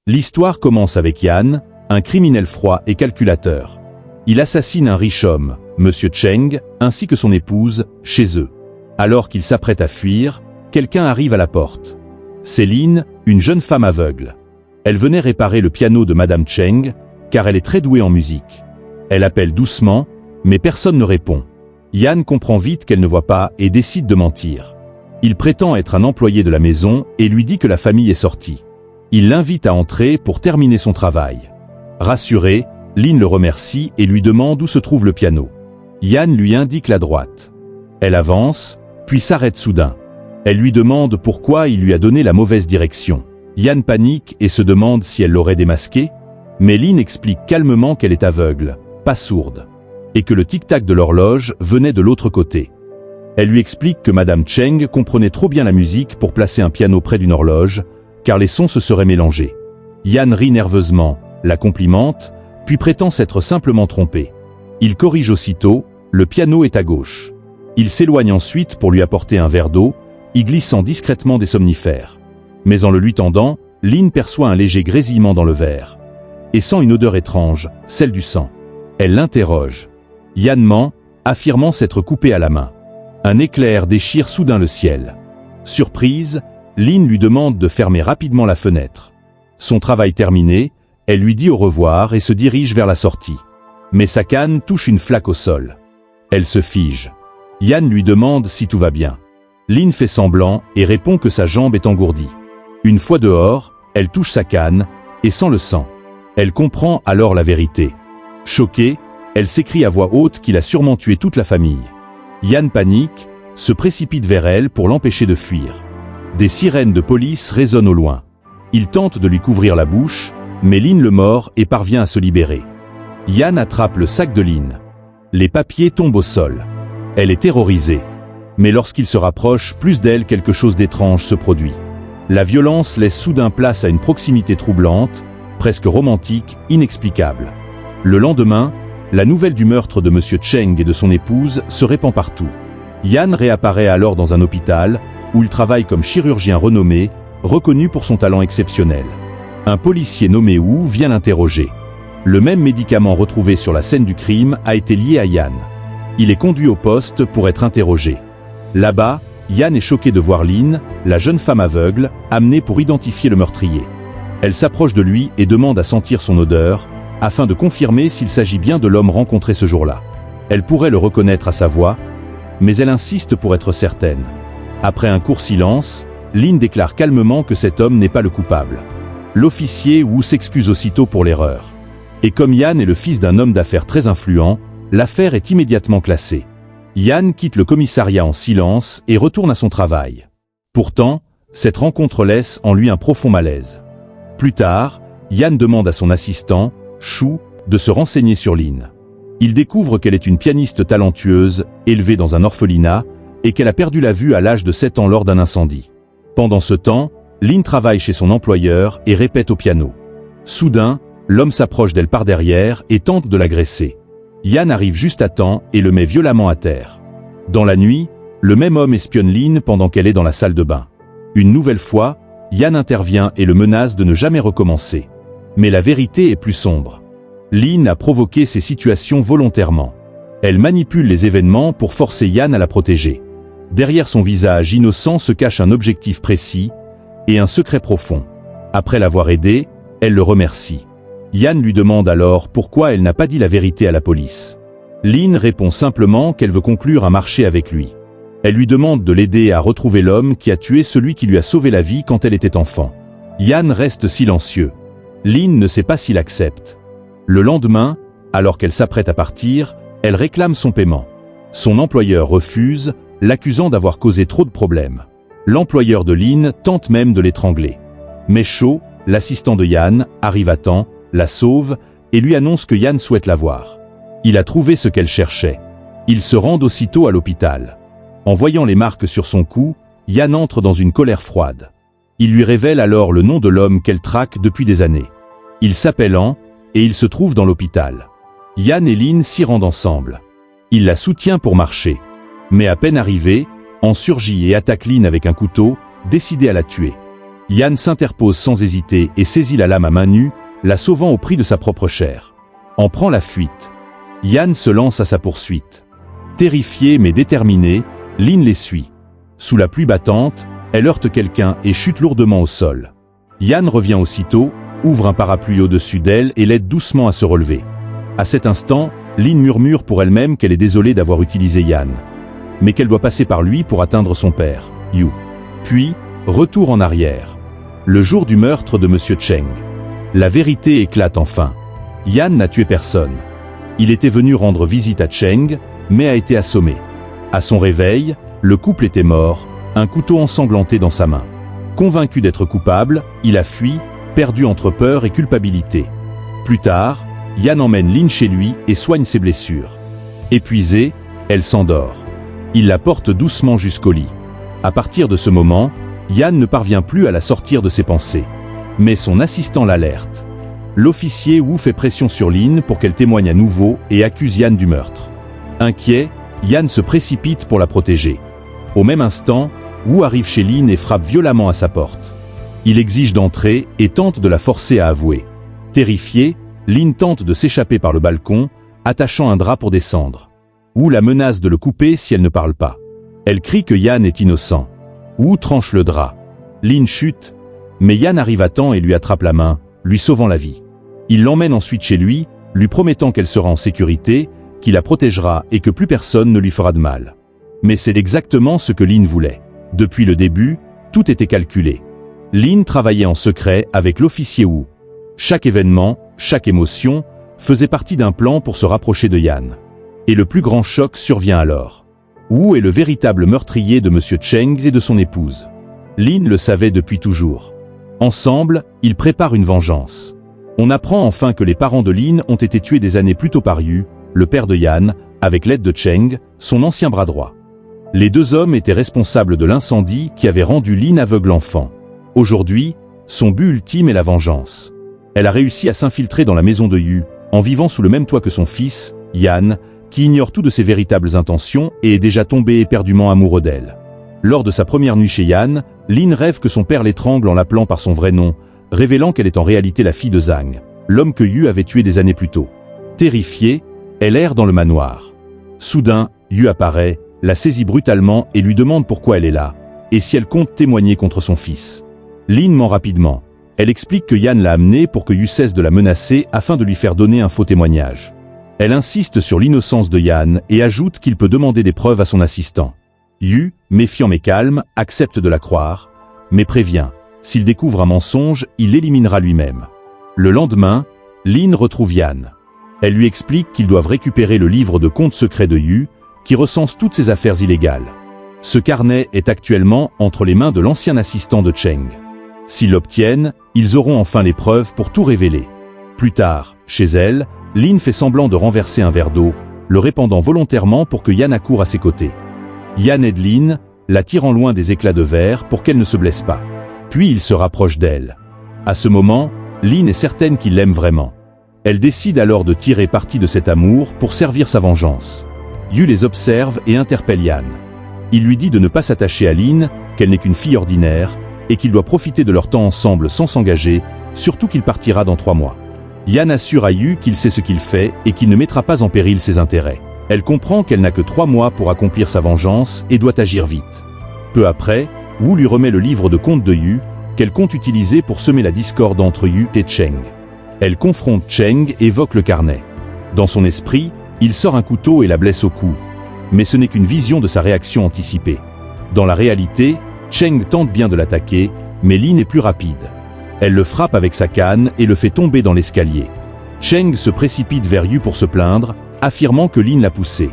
L'histoire commence avec Yan, un criminel froid et calculateur. Il assassine un riche homme, Monsieur Cheng, ainsi que son épouse, chez eux. Alors qu'il s'apprête à fuir, quelqu'un arrive à la porte. C'est Lin, une jeune femme aveugle. Elle venait réparer le piano de Madame Cheng, car elle est très douée en musique. Elle appelle doucement, mais personne ne répond. Yan comprend vite qu'elle ne voit pas et décide de mentir. Il prétend être un employé de la maison et lui dit que la famille est sortie. Il l'invite à entrer pour terminer son travail. Rassuré, Lin le remercie et lui demande où se trouve le piano. Yan lui indique la droite. Elle avance, puis s'arrête soudain. Elle lui demande pourquoi il lui a donné la mauvaise direction. Yan panique et se demande si elle l'aurait démasqué, mais Lin explique calmement qu'elle est aveugle, pas sourde, et que le tic-tac de l'horloge venait de l'autre côté. Elle lui explique que Madame Cheng comprenait trop bien la musique pour placer un piano près d'une horloge, car les sons se seraient mélangés. Yan rit nerveusement, la complimente, puis prétend s'être simplement trompé. Il corrige aussitôt, le piano est à gauche. Il s'éloigne ensuite pour lui apporter un verre d'eau, y glissant discrètement des somnifères. Mais en le lui tendant, Lin perçoit un léger grésillement dans le verre, et sent une odeur étrange, celle du sang. Elle l'interroge. Yan ment, affirmant s'être coupé à la main. Un éclair déchire soudain le ciel. Surprise, Lin lui demande de fermer rapidement la fenêtre. Son travail terminé, elle lui dit au revoir et se dirige vers la sortie. Mais sa canne touche une flaque au sol. Elle se fige. Yan lui demande si tout va bien. Lin fait semblant et répond que sa jambe est engourdie. Une fois dehors, elle touche sa canne et sent le sang. Elle comprend alors la vérité. Choquée, elle s'écrie à voix haute qu'il a sûrement tué toute la famille. Yan panique, se précipite vers elle pour l'empêcher de fuir. Des sirènes de police résonnent au loin. Il tente de lui couvrir la bouche, mais Lin le mord et parvient à se libérer. Yan attrape le sac de Lin. Les papiers tombent au sol. Elle est terrorisée. Mais lorsqu'il se rapproche plus d'elle, quelque chose d'étrange se produit. La violence laisse soudain place à une proximité troublante, presque romantique, inexplicable. Le lendemain, la nouvelle du meurtre de Monsieur Cheng et de son épouse se répand partout. Yan réapparaît alors dans un hôpital, où il travaille comme chirurgien renommé, reconnu pour son talent exceptionnel. Un policier nommé Wu vient l'interroger. Le même médicament retrouvé sur la scène du crime a été lié à Yan. Il est conduit au poste pour être interrogé. Là-bas, Yan est choqué de voir Lin, la jeune femme aveugle, amenée pour identifier le meurtrier. Elle s'approche de lui et demande à sentir son odeur, afin de confirmer s'il s'agit bien de l'homme rencontré ce jour-là. Elle pourrait le reconnaître à sa voix, mais elle insiste pour être certaine. Après un court silence, Lin déclare calmement que cet homme n'est pas le coupable. L'officier Wu s'excuse aussitôt pour l'erreur. Et comme Yan est le fils d'un homme d'affaires très influent, l'affaire est immédiatement classée. Yan quitte le commissariat en silence et retourne à son travail. Pourtant, cette rencontre laisse en lui un profond malaise. Plus tard, Yan demande à son assistant, Shu, de se renseigner sur Lin. Il découvre qu'elle est une pianiste talentueuse, élevée dans un orphelinat, et qu'elle a perdu la vue à l'âge de 7 ans lors d'un incendie. Pendant ce temps, Lin travaille chez son employeur et répète au piano. Soudain, l'homme s'approche d'elle par derrière et tente de l'agresser. Yan arrive juste à temps et le met violemment à terre. Dans la nuit, le même homme espionne Lin pendant qu'elle est dans la salle de bain. Une nouvelle fois, Yan intervient et le menace de ne jamais recommencer. Mais la vérité est plus sombre. Lin a provoqué ces situations volontairement. Elle manipule les événements pour forcer Yan à la protéger. Derrière son visage innocent se cache un objectif précis et un secret profond. Après l'avoir aidé, elle le remercie. Yan lui demande alors pourquoi elle n'a pas dit la vérité à la police. Lin répond simplement qu'elle veut conclure un marché avec lui. Elle lui demande de l'aider à retrouver l'homme qui a tué celui qui lui a sauvé la vie quand elle était enfant. Yan reste silencieux. Lin ne sait pas s'il accepte. Le lendemain, alors qu'elle s'apprête à partir, elle réclame son paiement. Son employeur refuse, l'accusant d'avoir causé trop de problèmes. L'employeur de Lin tente même de l'étrangler. Mais Cho, l'assistant de Yan, arrive à temps, la sauve et lui annonce que Yan souhaite la voir. Il a trouvé ce qu'elle cherchait. Ils se rendent aussitôt à l'hôpital. En voyant les marques sur son cou, Yan entre dans une colère froide. Il lui révèle alors le nom de l'homme qu'elle traque depuis des années. Il s'appelle An, et il se trouve dans l'hôpital. Yan et Lin s'y rendent ensemble. Il la soutient pour marcher. Mais à peine arrivé, An surgit et attaque Lin avec un couteau, décidé à la tuer. Yan s'interpose sans hésiter et saisit la lame à main nue, la sauvant au prix de sa propre chair. En prend la fuite. Yan se lance à sa poursuite. Terrifiée mais déterminée, Lynn les suit. Sous la pluie battante, elle heurte quelqu'un et chute lourdement au sol. Yan revient aussitôt, ouvre un parapluie au-dessus d'elle et l'aide doucement à se relever. À cet instant, Lynn murmure pour elle-même qu'elle est désolée d'avoir utilisé Yan, mais qu'elle doit passer par lui pour atteindre son père, Yu. Puis, retour en arrière. Le jour du meurtre de Monsieur Cheng. La vérité éclate enfin. Yan n'a tué personne. Il était venu rendre visite à Cheng, mais a été assommé. À son réveil, le couple était mort, un couteau ensanglanté dans sa main. Convaincu d'être coupable, il a fui, perdu entre peur et culpabilité. Plus tard, Yan emmène Lynn chez lui et soigne ses blessures. Épuisée, elle s'endort. Il la porte doucement jusqu'au lit. À partir de ce moment, Yan ne parvient plus à la sortir de ses pensées. Mais son assistant l'alerte. L'officier Wu fait pression sur Lynn pour qu'elle témoigne à nouveau et accuse Yan du meurtre. Inquiet, Yan se précipite pour la protéger. Au même instant, Wu arrive chez Lynn et frappe violemment à sa porte. Il exige d'entrer et tente de la forcer à avouer. Terrifiée, Lynn tente de s'échapper par le balcon, attachant un drap pour descendre. Wu la menace de le couper si elle ne parle pas. Elle crie que Yan est innocent. Wu tranche le drap. Lynn chute, mais Yan arrive à temps et lui attrape la main, lui sauvant la vie. Il l'emmène ensuite chez lui, lui promettant qu'elle sera en sécurité, qu'il la protégera et que plus personne ne lui fera de mal. Mais c'est exactement ce que Lynn voulait. Depuis le début, tout était calculé. Lynn travaillait en secret avec l'officier Wu. Chaque événement, chaque émotion, faisait partie d'un plan pour se rapprocher de Yan. Et le plus grand choc survient alors. Wu est le véritable meurtrier de Monsieur Cheng et de son épouse. Lynn le savait depuis toujours. Ensemble, ils préparent une vengeance. On apprend enfin que les parents de Lynn ont été tués des années plus tôt par Yu, le père de Yan, avec l'aide de Cheng, son ancien bras droit. Les deux hommes étaient responsables de l'incendie qui avait rendu Lynn aveugle enfant. Aujourd'hui, son but ultime est la vengeance. Elle a réussi à s'infiltrer dans la maison de Yu, en vivant sous le même toit que son fils, Yan, qui ignore tout de ses véritables intentions et est déjà tombé éperdument amoureux d'elle. Lors de sa première nuit chez Yan, Lynn rêve que son père l'étrangle en l'appelant par son vrai nom, révélant qu'elle est en réalité la fille de Zhang, l'homme que Yu avait tué des années plus tôt. Terrifiée, elle erre dans le manoir. Soudain, Yu apparaît, la saisit brutalement et lui demande pourquoi elle est là, et si elle compte témoigner contre son fils. Lynn ment rapidement. Elle explique que Yan l'a amenée pour que Yu cesse de la menacer afin de lui faire donner un faux témoignage. Elle insiste sur l'innocence de Yan et ajoute qu'il peut demander des preuves à son assistant. Yu, méfiant mais calme, accepte de la croire, mais prévient, s'il découvre un mensonge, il l'éliminera lui-même. Le lendemain, Lynn retrouve Yan. Elle lui explique qu'ils doivent récupérer le livre de comptes secrets de Yu, qui recense toutes ses affaires illégales. Ce carnet est actuellement entre les mains de l'ancien assistant de Cheng. S'ils l'obtiennent, ils auront enfin les preuves pour tout révéler. Plus tard, chez elle, Lynn fait semblant de renverser un verre d'eau, le répandant volontairement pour que Yan accourt à ses côtés. Yan aide Lynn, la tirant loin des éclats de verre pour qu'elle ne se blesse pas. Puis il se rapproche d'elle. À ce moment, Lynn est certaine qu'il l'aime vraiment. Elle décide alors de tirer parti de cet amour pour servir sa vengeance. Yu les observe et interpelle Yan. Il lui dit de ne pas s'attacher à Lynn, qu'elle n'est qu'une fille ordinaire, et qu'il doit profiter de leur temps ensemble sans s'engager, surtout qu'il partira dans 3 mois. Yan assure à Yu qu'il sait ce qu'il fait et qu'il ne mettra pas en péril ses intérêts. Elle comprend qu'elle n'a que 3 mois pour accomplir sa vengeance et doit agir vite. Peu après, Wu lui remet le livre de comptes de Yu, qu'elle compte utiliser pour semer la discorde entre Yu et Cheng. Elle confronte Cheng et évoque le carnet. Dans son esprit, il sort un couteau et la blesse au cou. Mais ce n'est qu'une vision de sa réaction anticipée. Dans la réalité, Cheng tente bien de l'attaquer, mais Lynn est plus rapide. Elle le frappe avec sa canne et le fait tomber dans l'escalier. Cheng se précipite vers Yu pour se plaindre, affirmant que Lynn l'a poussé.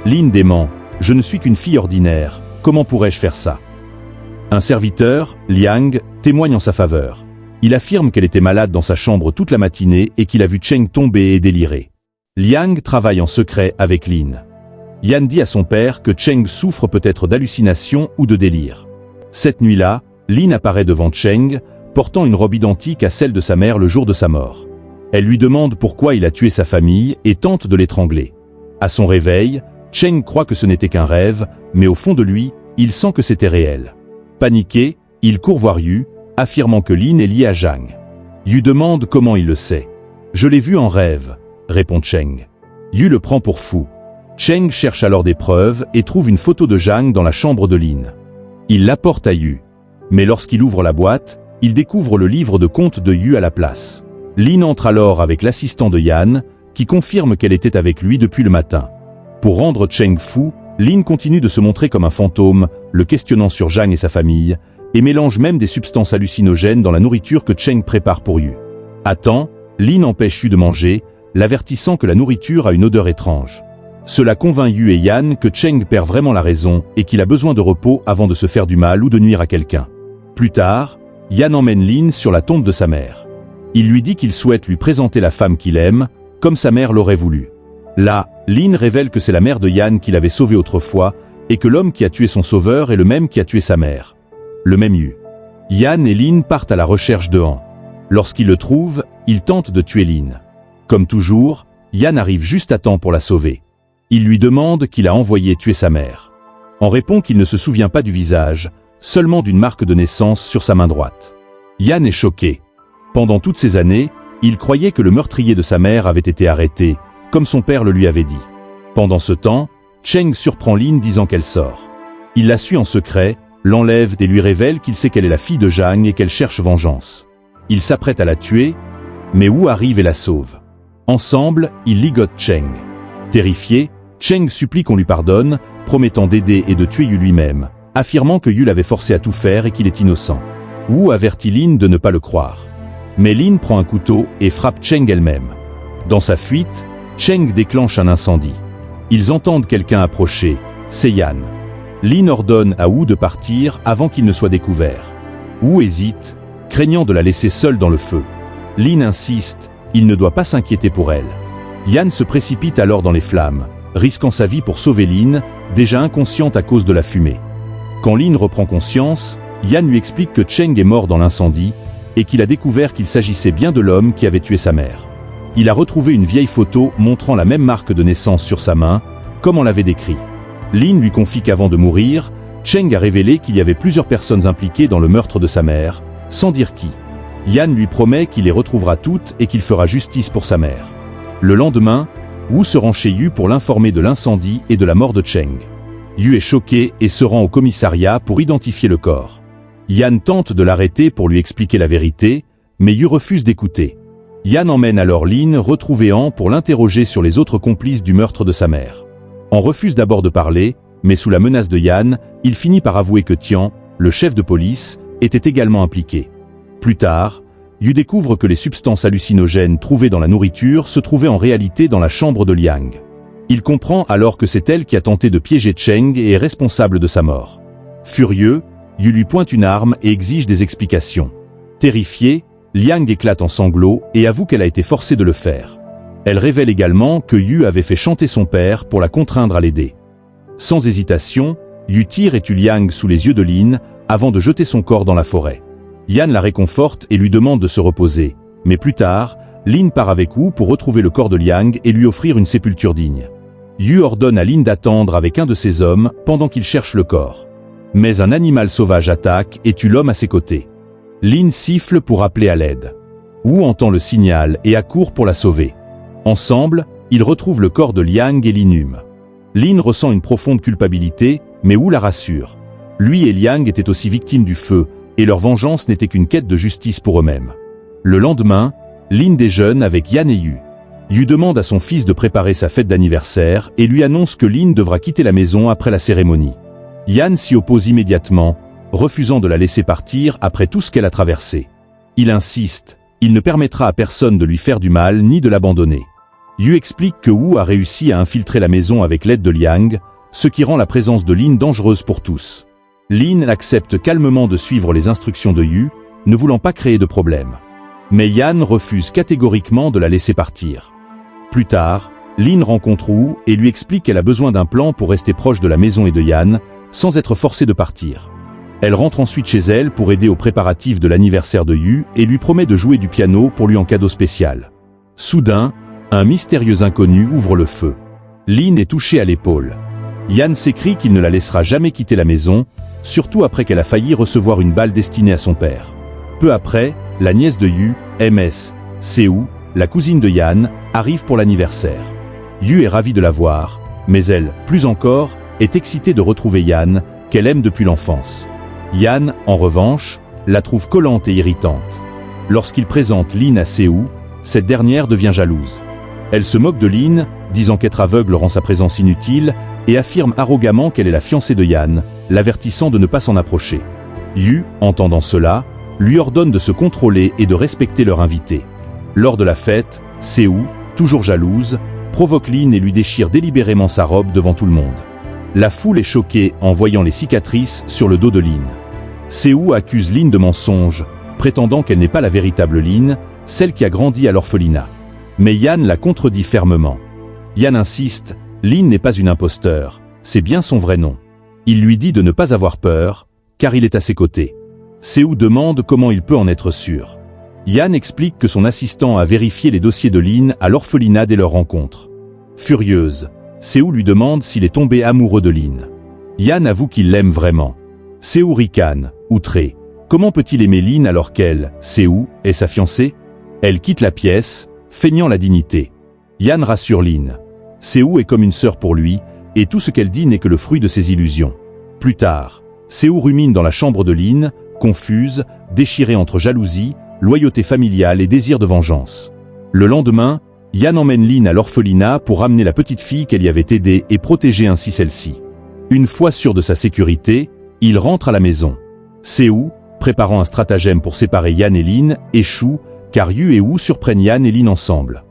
Lynn dément, « Je ne suis qu'une fille ordinaire, comment pourrais-je faire ça ?» Un serviteur, Liang, témoigne en sa faveur. Il affirme qu'elle était malade dans sa chambre toute la matinée et qu'il a vu Cheng tomber et délirer. Liang travaille en secret avec Lynn. Yan dit à son père que Cheng souffre peut-être d'hallucinations ou de délire. Cette nuit-là, Lynn apparaît devant Cheng, portant une robe identique à celle de sa mère le jour de sa mort. Elle lui demande pourquoi il a tué sa famille et tente de l'étrangler. À son réveil, Cheng croit que ce n'était qu'un rêve, mais au fond de lui, il sent que c'était réel. Paniqué, il court voir Yu, affirmant que Lin est liée à Zhang. Yu demande comment il le sait. Je l'ai vu en rêve, répond Cheng. Yu le prend pour fou. Cheng cherche alors des preuves et trouve une photo de Zhang dans la chambre de Lin. Il l'apporte à Yu. Mais lorsqu'il ouvre la boîte, il découvre le livre de contes de Yu à la place. Lin entre alors avec l'assistant de Yan, qui confirme qu'elle était avec lui depuis le matin. Pour rendre Cheng fou, Lin continue de se montrer comme un fantôme, le questionnant sur Zhang et sa famille, et mélange même des substances hallucinogènes dans la nourriture que Cheng prépare pour Yu. À temps, Lin empêche Yu de manger, l'avertissant que la nourriture a une odeur étrange. Cela convainc Yu et Yan que Cheng perd vraiment la raison et qu'il a besoin de repos avant de se faire du mal ou de nuire à quelqu'un. Plus tard, Yan emmène Lin sur la tombe de sa mère. Il lui dit qu'il souhaite lui présenter la femme qu'il aime, comme sa mère l'aurait voulu. Là, Lin révèle que c'est la mère de Yan qui l'avait sauvé autrefois, et que l'homme qui a tué son sauveur est le même qui a tué sa mère. Le même Yu. Yan et Lin partent à la recherche de Han. Lorsqu'ils le trouvent, ils tentent de tuer Lin. Comme toujours, Yan arrive juste à temps pour la sauver. Il lui demande qu'il a envoyé tuer sa mère. Han répond qu'il ne se souvient pas du visage, seulement d'une marque de naissance sur sa main droite. Yan est choqué. Pendant toutes ces années, il croyait que le meurtrier de sa mère avait été arrêté, comme son père le lui avait dit. Pendant ce temps, Cheng surprend Lin disant qu'elle sort. Il la suit en secret, l'enlève et lui révèle qu'il sait qu'elle est la fille de Zhang et qu'elle cherche vengeance. Il s'apprête à la tuer, mais Wu arrive et la sauve. Ensemble, ils ligotent Cheng. Terrifié, Cheng supplie qu'on lui pardonne, promettant d'aider et de tuer Yu lui-même, affirmant que Yu l'avait forcé à tout faire et qu'il est innocent. Wu avertit Lin de ne pas le croire. Mais Lin prend un couteau et frappe Cheng elle-même. Dans sa fuite, Cheng déclenche un incendie. Ils entendent quelqu'un approcher, c'est Yan. Lin ordonne à Wu de partir avant qu'il ne soit découvert. Wu hésite, craignant de la laisser seule dans le feu. Lin insiste, il ne doit pas s'inquiéter pour elle. Yan se précipite alors dans les flammes, risquant sa vie pour sauver Lin, déjà inconsciente à cause de la fumée. Quand Lin reprend conscience, Yan lui explique que Cheng est mort dans l'incendie, et qu'il a découvert qu'il s'agissait bien de l'homme qui avait tué sa mère. Il a retrouvé une vieille photo montrant la même marque de naissance sur sa main, comme on l'avait décrit. Lin lui confie qu'avant de mourir, Cheng a révélé qu'il y avait plusieurs personnes impliquées dans le meurtre de sa mère, sans dire qui. Yan lui promet qu'il les retrouvera toutes et qu'il fera justice pour sa mère. Le lendemain, Wu se rend chez Yu pour l'informer de l'incendie et de la mort de Cheng. Yu est choqué et se rend au commissariat pour identifier le corps. Yan tente de l'arrêter pour lui expliquer la vérité, mais Yu refuse d'écouter. Yan emmène alors Lin retrouver Han pour l'interroger sur les autres complices du meurtre de sa mère. Han refuse d'abord de parler, mais sous la menace de Yan, il finit par avouer que Tian, le chef de police, était également impliqué. Plus tard, Yu découvre que les substances hallucinogènes trouvées dans la nourriture se trouvaient en réalité dans la chambre de Liang. Il comprend alors que c'est elle qui a tenté de piéger Cheng et est responsable de sa mort. Furieux, Yu lui pointe une arme et exige des explications. Terrifiée, Liang éclate en sanglots et avoue qu'elle a été forcée de le faire. Elle révèle également que Yu avait fait chanter son père pour la contraindre à l'aider. Sans hésitation, Yu tire et tue Liang sous les yeux de Lin, avant de jeter son corps dans la forêt. Yan la réconforte et lui demande de se reposer, mais plus tard, Lin part avec Wu pour retrouver le corps de Liang et lui offrir une sépulture digne. Yu ordonne à Lin d'attendre avec un de ses hommes pendant qu'il cherche le corps. Mais un animal sauvage attaque et tue l'homme à ses côtés. Lin siffle pour appeler à l'aide. Wu entend le signal et accourt pour la sauver. Ensemble, ils retrouvent le corps de Liang et l'inhument. Lin ressent une profonde culpabilité, mais Wu la rassure. Lui et Liang étaient aussi victimes du feu, et leur vengeance n'était qu'une quête de justice pour eux-mêmes. Le lendemain, Lin déjeune avec Yan et Yu. Yu demande à son fils de préparer sa fête d'anniversaire et lui annonce que Lin devra quitter la maison après la cérémonie. Yan s'y oppose immédiatement, refusant de la laisser partir après tout ce qu'elle a traversé. Il insiste, il ne permettra à personne de lui faire du mal ni de l'abandonner. Yu explique que Wu a réussi à infiltrer la maison avec l'aide de Liang, ce qui rend la présence de Lin dangereuse pour tous. Lin accepte calmement de suivre les instructions de Yu, ne voulant pas créer de problème. Mais Yan refuse catégoriquement de la laisser partir. Plus tard, Lin rencontre Wu et lui explique qu'elle a besoin d'un plan pour rester proche de la maison et de Yan, sans être forcée de partir. Elle rentre ensuite chez elle pour aider aux préparatifs de l'anniversaire de Yu et lui promet de jouer du piano pour lui en cadeau spécial. Soudain, un mystérieux inconnu ouvre le feu. Lin est touchée à l'épaule. Yan s'écrie qu'il ne la laissera jamais quitter la maison, surtout après qu'elle a failli recevoir une balle destinée à son père. Peu après, la nièce de Yu, MS, Seo, la cousine de Yan, arrive pour l'anniversaire. Yu est ravie de la voir, mais elle, plus encore, est excitée de retrouver Yan, qu'elle aime depuis l'enfance. Yan, en revanche, la trouve collante et irritante. Lorsqu'il présente Lin à Seo, cette dernière devient jalouse. Elle se moque de Lin, disant qu'être aveugle rend sa présence inutile, et affirme arrogamment qu'elle est la fiancée de Yan, l'avertissant de ne pas s'en approcher. Yu, entendant cela, lui ordonne de se contrôler et de respecter leur invité. Lors de la fête, Seo, toujours jalouse, provoque Lin et lui déchire délibérément sa robe devant tout le monde. La foule est choquée en voyant les cicatrices sur le dos de Lin. Seo accuse Lin de mensonge, prétendant qu'elle n'est pas la véritable Lin, celle qui a grandi à l'orphelinat. Mais Yan la contredit fermement. Yan insiste, Lin n'est pas une imposteur, c'est bien son vrai nom. Il lui dit de ne pas avoir peur, car il est à ses côtés. Seo demande comment il peut en être sûr. Yan explique que son assistant a vérifié les dossiers de Lin à l'orphelinat dès leur rencontre. Furieuse, Seo lui demande s'il est tombé amoureux de Lin. Yan avoue qu'il l'aime vraiment. Seo ricane, outré. Comment peut-il aimer Lin alors qu'elle, Seo, est sa fiancée? Elle quitte la pièce, feignant la dignité. Yan rassure Lin. Seo est comme une sœur pour lui, et tout ce qu'elle dit n'est que le fruit de ses illusions. Plus tard, Seo rumine dans la chambre de Lin, confuse, déchirée entre jalousie, loyauté familiale et désir de vengeance. Le lendemain, Yan emmène Lin à l'orphelinat pour ramener la petite fille qu'elle y avait aidée et protéger ainsi celle-ci. Une fois sûr de sa sécurité, il rentre à la maison. Seo, préparant un stratagème pour séparer Yan et Lin, échoue, car Yu et Wu surprennent Yan et Lin ensemble.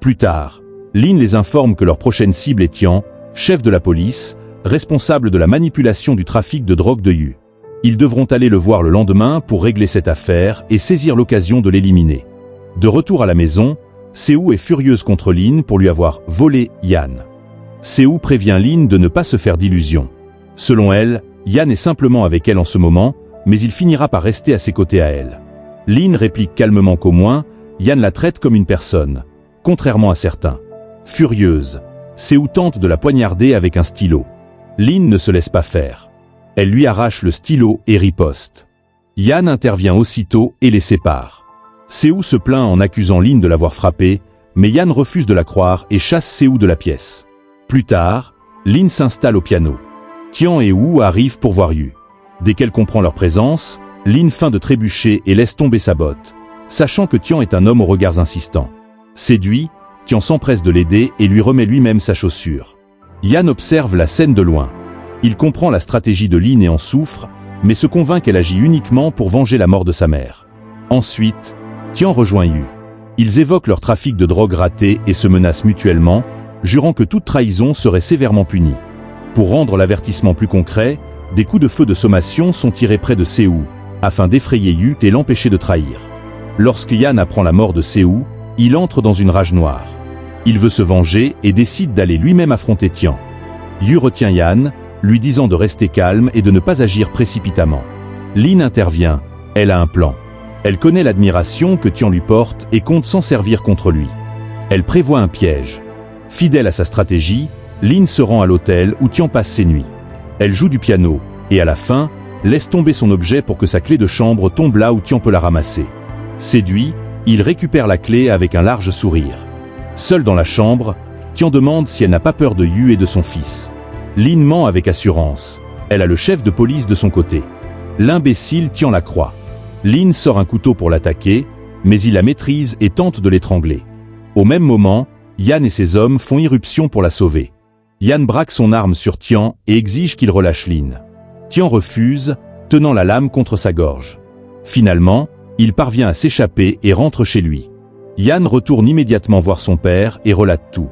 Plus tard, Lin les informe que leur prochaine cible est Tian, chef de la police, responsable de la manipulation du trafic de drogue de Yu. Ils devront aller le voir le lendemain pour régler cette affaire et saisir l'occasion de l'éliminer. De retour à la maison, Seo est furieuse contre Lin pour lui avoir volé Yan. Seo prévient Lin de ne pas se faire d'illusions. Selon elle, Yan est simplement avec elle en ce moment, mais il finira par rester à ses côtés à elle. Lin réplique calmement qu'au moins, Yan la traite comme une personne, contrairement à certains. Furieuse, Seo tente de la poignarder avec un stylo. Lin ne se laisse pas faire. Elle lui arrache le stylo et riposte. Yan intervient aussitôt et les sépare. Seo se plaint en accusant Lin de l'avoir frappée, mais Yan refuse de la croire et chasse Seo de la pièce. Plus tard, Lin s'installe au piano. Tian et Wu arrivent pour voir Yu. Dès qu'elle comprend leur présence, Lin feint de trébucher et laisse tomber sa botte, sachant que Tian est un homme aux regards insistants. Séduit, Tian s'empresse de l'aider et lui remet lui-même sa chaussure. Yan observe la scène de loin. Il comprend la stratégie de Lin et en souffre, mais se convainc qu'elle agit uniquement pour venger la mort de sa mère. Ensuite, Tian rejoint Yu. Ils évoquent leur trafic de drogue raté et se menacent mutuellement, jurant que toute trahison serait sévèrement punie. Pour rendre l'avertissement plus concret, des coups de feu de sommation sont tirés près de Seo, afin d'effrayer Yu et l'empêcher de trahir. Lorsque Yan apprend la mort de Seo, il entre dans une rage noire. Il veut se venger et décide d'aller lui-même affronter Tian. Yu retient Yan, lui disant de rester calme et de ne pas agir précipitamment. Lin intervient, elle a un plan. Elle connaît l'admiration que Tian lui porte et compte s'en servir contre lui. Elle prévoit un piège. Fidèle à sa stratégie, Lin se rend à l'hôtel où Tian passe ses nuits. Elle joue du piano, et à la fin, laisse tomber son objet pour que sa clé de chambre tombe là où Tian peut la ramasser. Séduit, il récupère la clé avec un large sourire. Seule dans la chambre, Tian demande si elle n'a pas peur de Yu et de son fils. Lin ment avec assurance. Elle a le chef de police de son côté. L'imbécile Tian la croit. Lin sort un couteau pour l'attaquer, mais il la maîtrise et tente de l'étrangler. Au même moment, Yan et ses hommes font irruption pour la sauver. Yan braque son arme sur Tian et exige qu'il relâche Lin. Tian refuse, tenant la lame contre sa gorge. Finalement, il parvient à s'échapper et rentre chez lui. Yan retourne immédiatement voir son père et relate tout.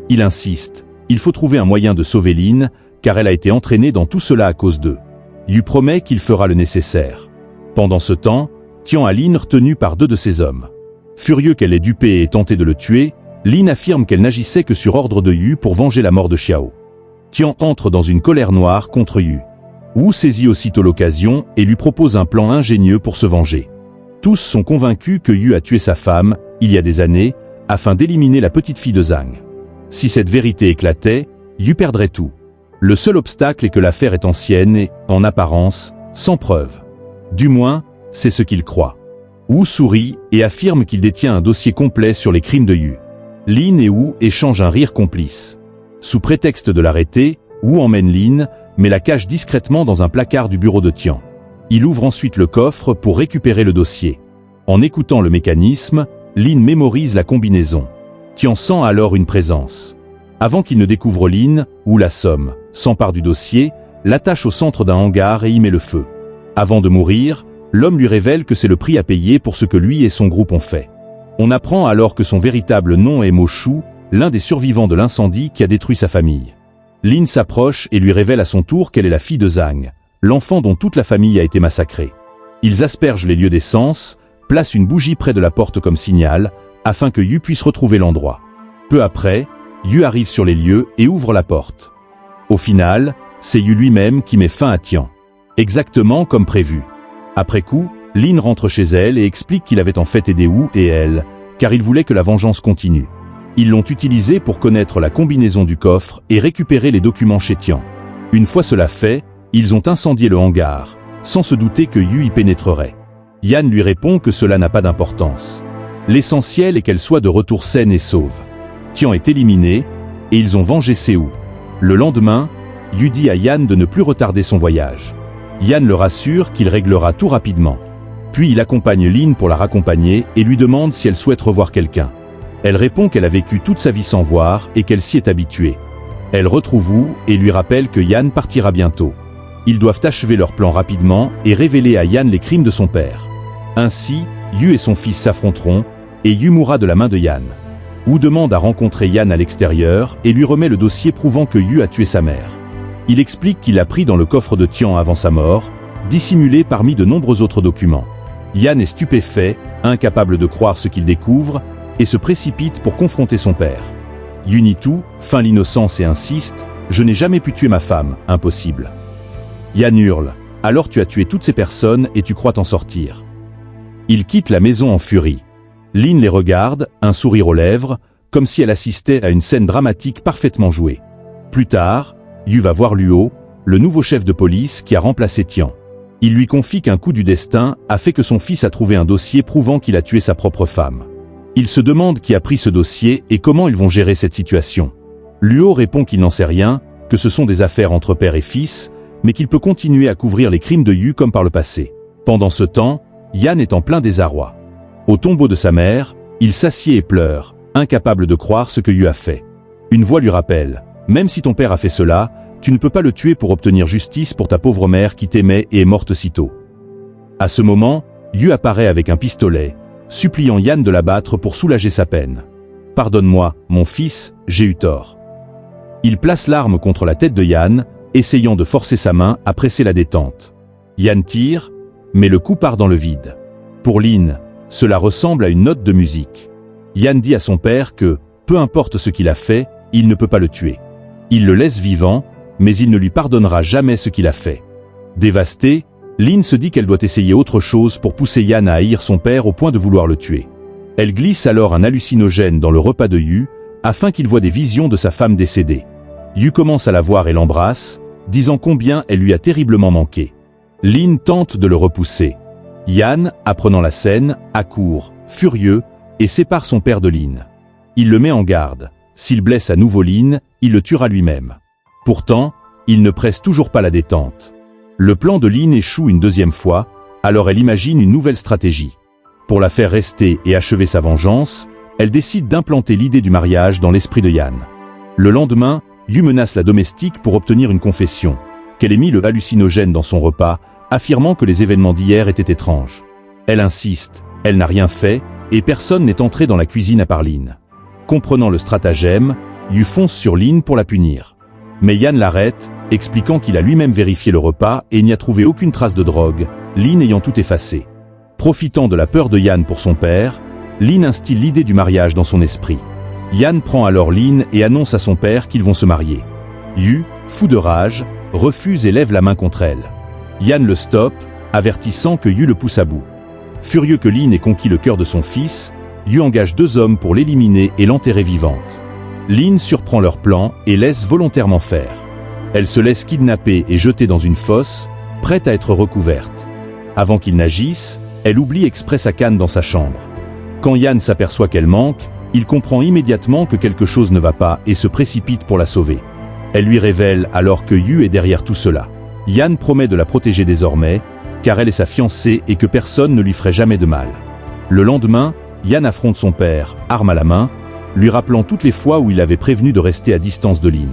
Il insiste, il faut trouver un moyen de sauver Lin, car elle a été entraînée dans tout cela à cause d'eux. Yu promet qu'il fera le nécessaire. Pendant ce temps, Tian a Lin retenue par 2 de ses hommes. Furieux qu'elle ait dupé et tenté de le tuer, Lin affirme qu'elle n'agissait que sur ordre de Yu pour venger la mort de Xiao. Tian entre dans une colère noire contre Yu. Wu saisit aussitôt l'occasion et lui propose un plan ingénieux pour se venger. Tous sont convaincus que Yu a tué sa femme, il y a des années, afin d'éliminer la petite fille de Zhang. Si cette vérité éclatait, Yu perdrait tout. Le seul obstacle est que l'affaire est ancienne et, en apparence, sans preuve. Du moins, c'est ce qu'il croit. Wu sourit et affirme qu'il détient un dossier complet sur les crimes de Yu. Lin et Wu échangent un rire complice. Sous prétexte de l'arrêter, Wu emmène Lin, mais la cache discrètement dans un placard du bureau de Tian. Il ouvre ensuite le coffre pour récupérer le dossier. En écoutant le mécanisme, Lin mémorise la combinaison. Tian sent alors une présence. Avant qu'il ne découvre Lin, Wu l'assomme, s'empare du dossier, l'attache au centre d'un hangar et y met le feu. Avant de mourir, l'homme lui révèle que c'est le prix à payer pour ce que lui et son groupe ont fait. On apprend alors que son véritable nom est Mo Shu, l'un des survivants de l'incendie qui a détruit sa famille. Lin s'approche et lui révèle à son tour qu'elle est la fille de Zhang, l'enfant dont toute la famille a été massacrée. Ils aspergent les lieux d'essence, placent une bougie près de la porte comme signal, afin que Yu puisse retrouver l'endroit. Peu après, Yu arrive sur les lieux et ouvre la porte. Au final, c'est Yu lui-même qui met fin à Tian. Exactement comme prévu. Après coup, Lin rentre chez elle et explique qu'il avait en fait aidé Wu et elle, car il voulait que la vengeance continue. Ils l'ont utilisé pour connaître la combinaison du coffre et récupérer les documents chez Tian. Une fois cela fait, ils ont incendié le hangar, sans se douter que Yu y pénétrerait. Yan lui répond que cela n'a pas d'importance. L'essentiel est qu'elle soit de retour saine et sauve. Tian est éliminé, et ils ont vengé Seou. Le lendemain, Yu dit à Yan de ne plus retarder son voyage. Yan le rassure qu'il réglera tout rapidement. Puis il accompagne Lin pour la raccompagner et lui demande si elle souhaite revoir quelqu'un. Elle répond qu'elle a vécu toute sa vie sans voir et qu'elle s'y est habituée. Elle retrouve Wu et lui rappelle que Yan partira bientôt. Ils doivent achever leur plan rapidement et révéler à Yan les crimes de son père. Ainsi, Yu et son fils s'affronteront, et Yu mourra de la main de Yan. Wu demande à rencontrer Yan à l'extérieur et lui remet le dossier prouvant que Yu a tué sa mère. Il explique qu'il l'a pris dans le coffre de Tian avant sa mort, dissimulé parmi de nombreux autres documents. Yan est stupéfait, incapable de croire ce qu'il découvre, et se précipite pour confronter son père. Yu nie tout, feint l'innocence et insiste « Je n'ai jamais pu tuer ma femme, impossible ». Yan hurle « Alors tu as tué toutes ces personnes et tu crois t'en sortir ». Il quitte la maison en furie. Lin les regarde, un sourire aux lèvres, comme si elle assistait à une scène dramatique parfaitement jouée. Plus tard, Yu va voir Luo, le nouveau chef de police qui a remplacé Tian. Il lui confie qu'un coup du destin a fait que son fils a trouvé un dossier prouvant qu'il a tué sa propre femme. Il se demande qui a pris ce dossier et comment ils vont gérer cette situation. Luo répond qu'il n'en sait rien, que ce sont des affaires entre père et fils, mais qu'il peut continuer à couvrir les crimes de Yu comme par le passé. Pendant ce temps, Yan est en plein désarroi. Au tombeau de sa mère, il s'assied et pleure, incapable de croire ce que Yu a fait. Une voix lui rappelle « Même si ton père a fait cela, tu ne peux pas le tuer pour obtenir justice pour ta pauvre mère qui t'aimait et est morte si tôt. » À ce moment, Yu apparaît avec un pistolet, suppliant Yan de l'abattre pour soulager sa peine. « Pardonne-moi, mon fils, j'ai eu tort. » Il place l'arme contre la tête de Yan, essayant de forcer sa main à presser la détente. Yan tire, mais le coup part dans le vide. Pour Lin, cela ressemble à une note de musique. Yan dit à son père que, peu importe ce qu'il a fait, il ne peut pas le tuer. Il le laisse vivant, mais il ne lui pardonnera jamais ce qu'il a fait. Dévastée, Lin se dit qu'elle doit essayer autre chose pour pousser Yan à haïr son père au point de vouloir le tuer. Elle glisse alors un hallucinogène dans le repas de Yu, afin qu'il voie des visions de sa femme décédée. Yu commence à la voir et l'embrasse, disant combien elle lui a terriblement manqué. Lin tente de le repousser. Yan, apprenant la scène, accourt, furieux, et sépare son père de Lin. Il le met en garde. S'il blesse à nouveau Lin, il le tuera lui-même. Pourtant, il ne presse toujours pas la détente. Le plan de Lin échoue une deuxième fois, alors elle imagine une nouvelle stratégie. Pour la faire rester et achever sa vengeance, elle décide d'implanter l'idée du mariage dans l'esprit de Yan. Le lendemain, Yu menace la domestique pour obtenir une confession, qu'elle ait mis le hallucinogène dans son repas, affirmant que les événements d'hier étaient étranges. Elle insiste, elle n'a rien fait, et personne n'est entré dans la cuisine à part Lin. Comprenant le stratagème, Yu fonce sur Lin pour la punir. Mais Yan l'arrête, expliquant qu'il a lui-même vérifié le repas et n'y a trouvé aucune trace de drogue, Lin ayant tout effacé. Profitant de la peur de Yan pour son père, Lin instille l'idée du mariage dans son esprit. Yan prend alors Lin et annonce à son père qu'ils vont se marier. Yu, fou de rage, refuse et lève la main contre elle. Yan le stoppe, avertissant que Yu le pousse à bout. Furieux que Lin ait conquis le cœur de son fils, Yu engage 2 hommes pour l'éliminer et l'enterrer vivante. Lin surprend leur plan et laisse volontairement faire. Elle se laisse kidnapper et jeter dans une fosse, prête à être recouverte. Avant qu'ils n'agissent, Elle oublie exprès sa canne dans sa chambre. Quand Yan s'aperçoit qu'elle manque, il comprend immédiatement que quelque chose ne va pas et se précipite pour la sauver. Elle lui révèle alors que Yu est derrière tout cela. Yan promet de la protéger désormais, car elle est sa fiancée et que personne ne lui ferait jamais de mal. Le lendemain, Yan affronte son père, arme à la main, lui rappelant toutes les fois où il avait prévenu de rester à distance de Lin.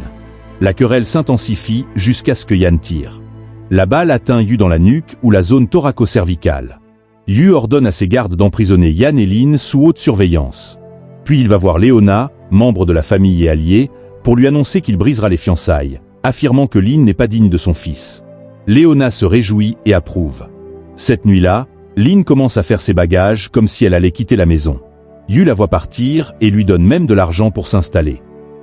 La querelle s'intensifie jusqu'à ce que Yan tire. La balle atteint Yu dans la nuque ou la zone thoraco-cervicale. Yu ordonne à ses gardes d'emprisonner Yan et Lin sous haute surveillance. Puis il va voir Leona, membre de la famille et allié, pour lui annoncer qu'il brisera les fiançailles, affirmant que Lin n'est pas digne de son fils. Leona se réjouit et approuve. Cette nuit-là, Lin commence à faire ses bagages comme si elle allait quitter la maison. Yu la voit partir et lui donne même de l'argent pour s'installer.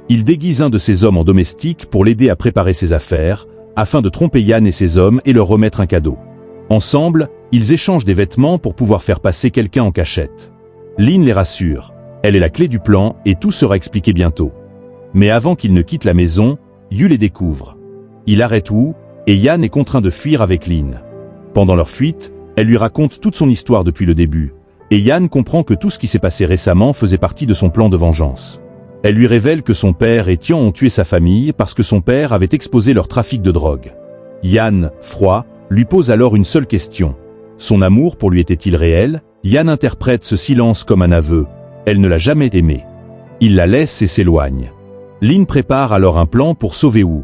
Il déguise un de ses hommes en domestique pour l'aider à préparer ses affaires, afin de tromper Yan et ses hommes et leur remettre un cadeau. Ensemble, ils échangent des vêtements pour pouvoir faire passer quelqu'un en cachette. Lin les rassure. Elle est la clé du plan et tout sera expliqué bientôt. Mais avant qu'ils ne quittent la maison, Yu les découvre. Il arrête Wu, et Yan est contraint de fuir avec Lin. Pendant leur fuite, elle lui raconte toute son histoire depuis le début, et Yan comprend que tout ce qui s'est passé récemment faisait partie de son plan de vengeance. Elle lui révèle que son père et Tian ont tué sa famille parce que son père avait exposé leur trafic de drogue. Yan, froid, lui pose alors une seule question. Son amour pour lui était-il réel? Yan interprète ce silence comme un aveu. Elle ne l'a jamais aimé. Il la laisse et s'éloigne. Lin prépare alors un plan pour sauver Wu.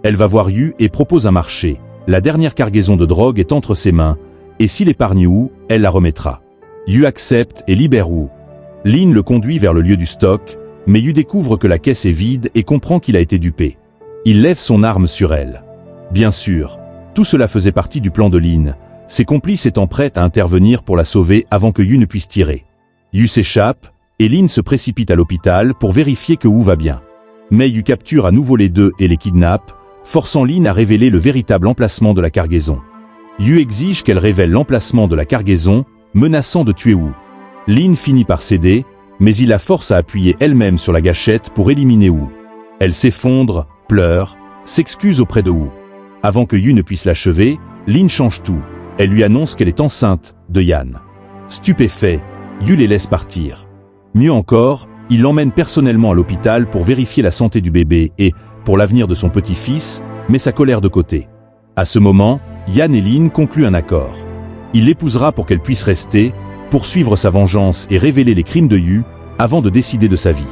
Elle va voir Yu et propose un marché. La dernière cargaison de drogue est entre ses mains, et s'il épargne Wu, elle la remettra. Yu accepte et libère Wu. Lin le conduit vers le lieu du stock, mais Yu découvre que la caisse est vide et comprend qu'il a été dupé. Il lève son arme sur elle. Bien sûr, tout cela faisait partie du plan de Lin, ses complices étant prêts à intervenir pour la sauver avant que Yu ne puisse tirer. Yu s'échappe, et Lin se précipite à l'hôpital pour vérifier que Wu va bien. Mais Yu capture à nouveau les deux et les kidnappe, forçant Lin à révéler le véritable emplacement de la cargaison. Yu exige qu'elle révèle l'emplacement de la cargaison, menaçant de tuer Wu. Lin finit par céder, mais il la force à appuyer elle-même sur la gâchette pour éliminer Wu. Elle s'effondre, pleure, s'excuse auprès de Wu. Avant que Yu ne puisse l'achever, Lin change tout. Elle lui annonce qu'elle est enceinte de Yan. Stupéfait, Yu les laisse partir. Mieux encore, il l'emmène personnellement à l'hôpital pour vérifier la santé du bébé et, pour l'avenir de son petit-fils, met sa colère de côté. À ce moment, Yan et Lin concluent un accord. Il l'épousera pour qu'elle puisse rester, poursuivre sa vengeance et révéler les crimes de Yu, avant de décider de sa vie.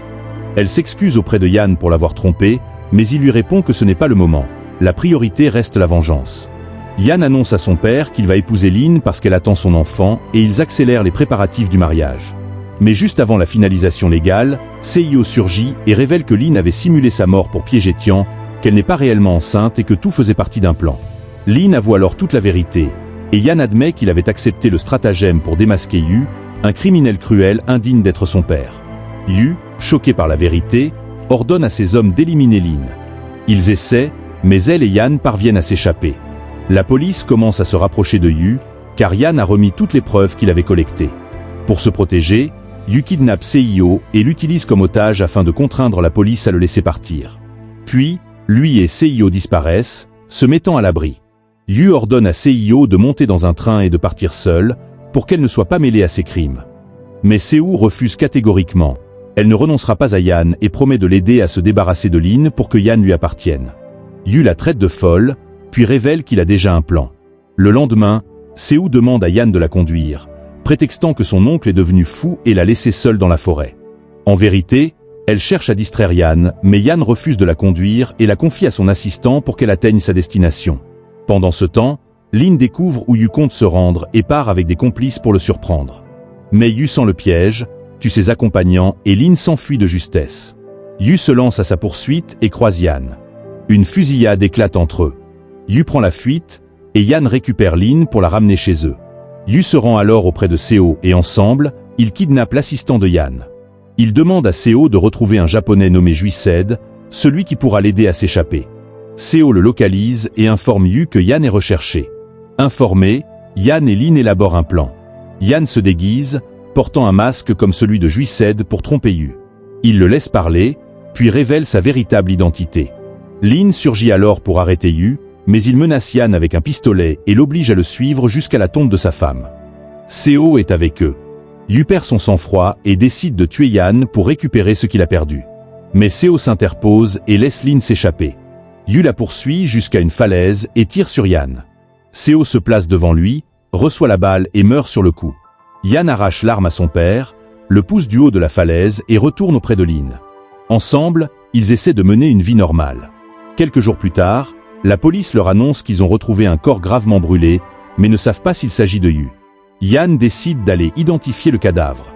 Elle s'excuse auprès de Yan pour l'avoir trompé, mais il lui répond que ce n'est pas le moment. La priorité reste la vengeance. Yan annonce à son père qu'il va épouser Lin parce qu'elle attend son enfant et ils accélèrent les préparatifs du mariage. Mais juste avant la finalisation légale, Seiyo surgit et révèle que Lin avait simulé sa mort pour piéger Tian, qu'elle n'est pas réellement enceinte et que tout faisait partie d'un plan. Lin avoue alors toute la vérité, et Yan admet qu'il avait accepté le stratagème pour démasquer Yu, un criminel cruel indigne d'être son père. Yu, choqué par la vérité, ordonne à ses hommes d'éliminer Lin. Ils essaient, mais elle et Yan parviennent à s'échapper. La police commence à se rapprocher de Yu, car Yan a remis toutes les preuves qu'il avait collectées. Pour se protéger, Yu kidnappe Seiyo et l'utilise comme otage afin de contraindre la police à le laisser partir. Puis, lui et Seiyo disparaissent, se mettant à l'abri. Yu ordonne à Seiyo de monter dans un train et de partir seule, pour qu'elle ne soit pas mêlée à ses crimes. Mais Seo refuse catégoriquement. Elle ne renoncera pas à Yan et promet de l'aider à se débarrasser de Lin pour que Yan lui appartienne. Yu la traite de folle, puis révèle qu'il a déjà un plan. Le lendemain, Seo demande à Yan de la conduire, prétextant que son oncle est devenu fou et l'a laissée seule dans la forêt. En vérité, elle cherche à distraire Yan, mais Yan refuse de la conduire et la confie à son assistant pour qu'elle atteigne sa destination. Pendant ce temps, Lin découvre où Yu compte se rendre et part avec des complices pour le surprendre. Mais Yu sent le piège, tue ses accompagnants et Lin s'enfuit de justesse. Yu se lance à sa poursuite et croise Yan. Une fusillade éclate entre eux. Yu prend la fuite et Yan récupère Lin pour la ramener chez eux. Yu se rend alors auprès de Seo et ensemble, ils kidnappent l'assistant de Yan. Il demande à Seo de retrouver un japonais nommé Juised, celui qui pourra l'aider à s'échapper. Seo le localise et informe Yu que Yan est recherché. Informé, Yan et Lin élaborent un plan. Yan se déguise, portant un masque comme celui de Juised pour tromper Yu. Il le laisse parler, puis révèle sa véritable identité. Lin surgit alors pour arrêter Yu, mais il menace Yan avec un pistolet et l'oblige à le suivre jusqu'à la tombe de sa femme. Seo est avec eux. Yu perd son sang-froid et décide de tuer Yan pour récupérer ce qu'il a perdu. Mais Seo s'interpose et laisse Lin s'échapper. Yu la poursuit jusqu'à une falaise et tire sur Yan. Seo se place devant lui, reçoit la balle et meurt sur le coup. Yan arrache l'arme à son père, le pousse du haut de la falaise et retourne auprès de Lin. Ensemble, ils essaient de mener une vie normale. Quelques jours plus tard, la police leur annonce qu'ils ont retrouvé un corps gravement brûlé, mais ne savent pas s'il s'agit de Yu. Yan décide d'aller identifier le cadavre.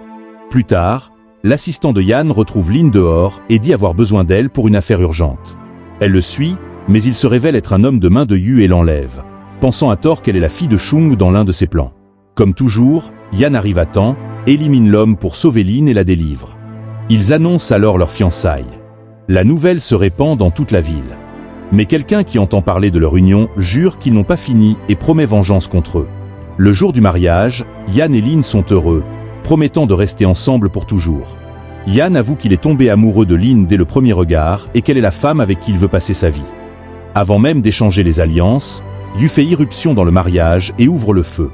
Plus tard, l'assistant de Yan retrouve Lin dehors et dit avoir besoin d'elle pour une affaire urgente. Elle le suit, mais il se révèle être un homme de main de Yu et l'enlève, pensant à tort qu'elle est la fille de Chung dans l'un de ses plans. Comme toujours, Yan arrive à temps, élimine l'homme pour sauver Lin et la délivre. Ils annoncent alors leur fiançailles. La nouvelle se répand dans toute la ville. Mais quelqu'un qui entend parler de leur union jure qu'ils n'ont pas fini et promet vengeance contre eux. Le jour du mariage, Yan et Lin sont heureux, promettant de rester ensemble pour toujours. Yan avoue qu'il est tombé amoureux de Lin dès le premier regard et qu'elle est la femme avec qui il veut passer sa vie. Avant même d'échanger les alliances, Yu fait irruption dans le mariage et ouvre le feu.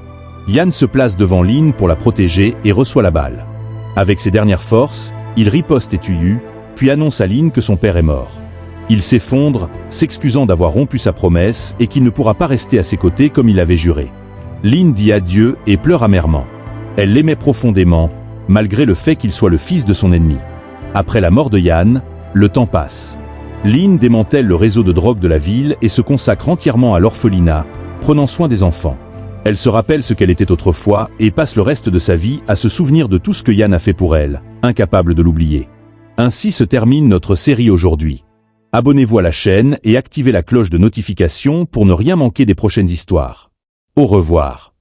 Yan se place devant Lin pour la protéger et reçoit la balle. Avec ses dernières forces, il riposte et tue Yu, puis annonce à Lin que son père est mort. Il s'effondre, s'excusant d'avoir rompu sa promesse et qu'il ne pourra pas rester à ses côtés comme il avait juré. Lin dit adieu et pleure amèrement. Elle l'aimait profondément, malgré le fait qu'il soit le fils de son ennemi. Après la mort de Yan, le temps passe. Lin démantèle le réseau de drogue de la ville et se consacre entièrement à l'orphelinat, prenant soin des enfants. Elle se rappelle ce qu'elle était autrefois et passe le reste de sa vie à se souvenir de tout ce que Yan a fait pour elle, incapable de l'oublier. Ainsi se termine notre série aujourd'hui. Abonnez-vous à la chaîne et activez la cloche de notification pour ne rien manquer des prochaines histoires. Au revoir.